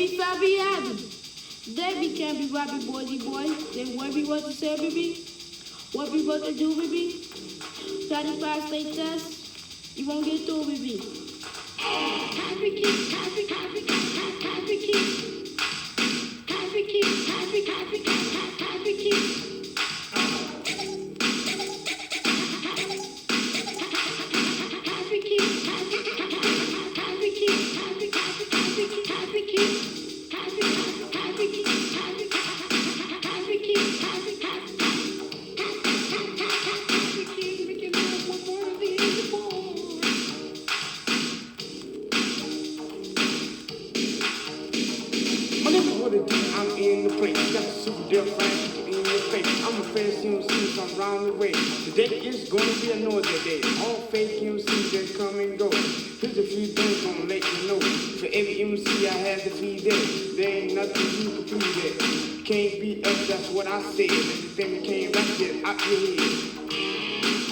Baby Fabi Abby. Baby can't be Robbie boy. Then what we want to say, baby? What we want to do, baby? Try to pass state test. You won't get through, baby. Happy kids, happy kids, happy kids, happy kids, happy kids, happy kids. I'm in the place, got a super deal flash in your face. I'm a fast MC from around the way. Today is gonna be a noisy day. All fake MCs that come and go. Here's a few things gonna let you know. For every MC I had to feed it. There ain't nothing you can feed it. Can't be us, that's what I said. Everything that came right there out your head.